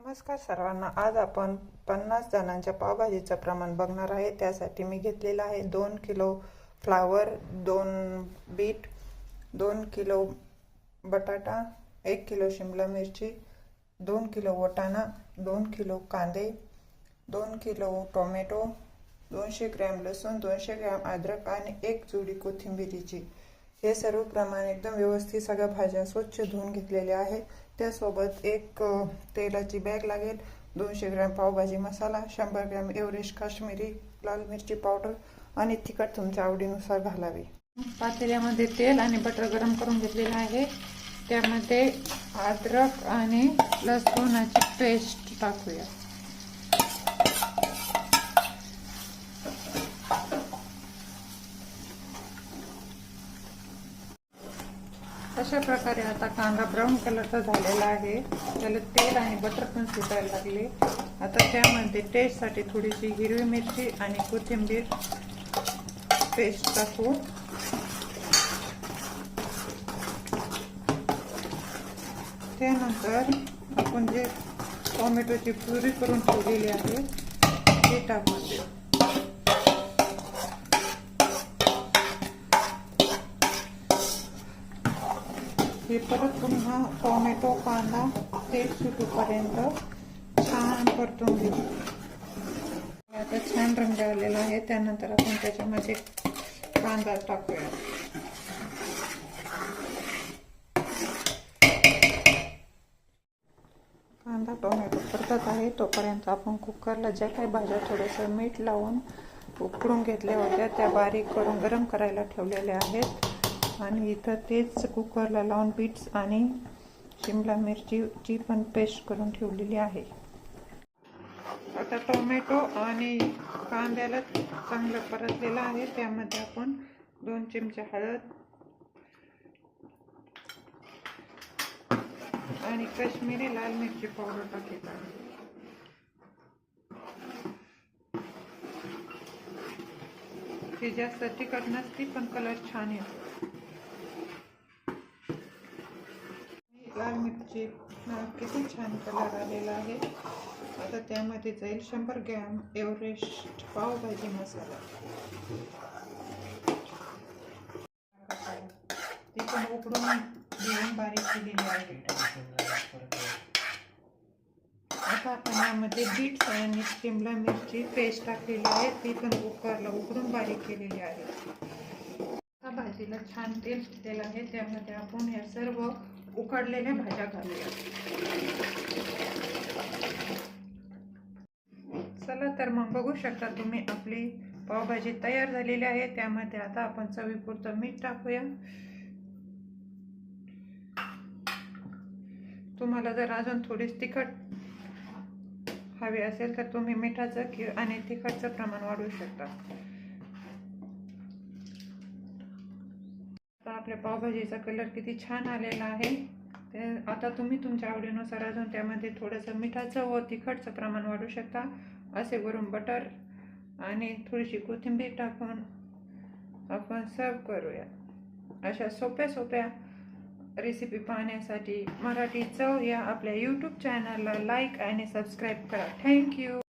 नमस्कार सर्वांना। आज आपण 50 जणांच्या पावभाजीचं प्रमाण बघणार आहे। त्यासाठी मी घेतलेला आहे 2 किलो फ्लावर, 2 बीट, 2 किलो बटाटा, 1 किलो शिमला मिरची, 2 किलो वाटाणा, 2 किलो कांदे, 2 किलो टोमॅटो, 200 ग्रॅम लसूण, 200 ग्रॅम अद्रक आणि 1 जुडी कोथिंबीरीची। हे सर्व प्रमाण एकदम व्यवस्थित सगळ्या भाज्या स्वच्छ धुवून घेतलेले आहे। त्यासोबत एक तेलाची बॅग लागेल, 200 ग्रॅम पावभाजी मसाला, 100 ग्रॅम एव्हरेस्ट काश्मीरी लाल मिरची पावडर आणि तिखट तुमच्या आवडीनुसार घालावे। पातेल्यामध्ये तेल आणि बटर गरम करून घेतलेले आहे। त्यामध्ये अद्रक आणि लसूणाची पेस्ट टाकूया। अशा प्रकारे आता कांदा ब्राऊन कलरचा झालेला आहे। त्याला तेल आणि बटर पण सुटायला लागले। आता त्यामध्ये टेस्टसाठी थोडीशी हिरवी मिरची आणि कोथिंबीर पेस्ट टाकू। त्यानंतर आपण जे टोमॅटोची प्युरी करून ठेवलेली आहे ते टाकून देऊ। हे परत पुन्हा टोमॅटो कांदा तेल सुटूपर्यंत छान परतून घेऊ। आता छान रंग आलेला आहे। त्यानंतर आपण त्याच्यामध्ये कांदा टाकूया। कांदा टोमॅटो परतत आहे तोपर्यंत आपण कुकरला ज्या काही भाज्या थोडंसं मीठ लावून उकडून घेतल्या होत्या त्या बारीक करून गरम करायला ठेवलेल्या आहेत। आणि इथं तेच कुकरला लावून बीट्स आणि शिमला मिरचीची पण पेस्ट करून ठेवलेली आहे। आता टोमॅटो आणि कांद्याला चांगलं परतलेलं आहे। त्यामध्ये आपण 2 चमचे हळद आणि काश्मीरी लाल मिरची पावडर टाकली आहे। ती जास्त तिखट नसती पण कलर छान येतो। लाल मिरची किती छान कलर आलेला आहे। आता त्यामध्ये जाईल 100 ग्रॅम एव्हरेस्ट पावभाजी मसाला। ती पण उकडून घेऊन बारीक केलेली आहे। आता आपण यामध्ये बीट्स आणि शिमला मिरची पेस्ट टाकलेली आहे। ती पण कुकरला उकडून बारीक केलेली आहे। आता भाजीला छान तेल सुटलेलं आहे। त्यामध्ये आपण या सर्व उकडलेल्या भाज्या घालूया। चला तर मग बघू शकता तुम्ही आपली पावभाजी तयार झालेली आहे। त्यामध्ये आता आपण चवीपुरतं मीठ टाकूया। तुम्हाला जर अजून थोडी तिखट हवी असेल तर तुम्ही मिठाचं आणि तिखटचं प्रमाण वाढवू शकता। आपल्या पावभाजीचा कलर किती छान आलेला आहे। आता तुम्ही तुमच्या आवडीनुसार अजून त्यामध्ये थोडंसं मिठाचं व तिखटचं प्रमाण वाढवू शकता। असे वरून बटर आणि थोडीशी कोथिंबीर टाकून आपण सर्व करूया। अशा सोप्या रेसिपी पाहण्यासाठी मराठी चव या आपल्या यूट्यूब चॅनलला लाईक आणि सबस्क्राईब करा। थँक्यू।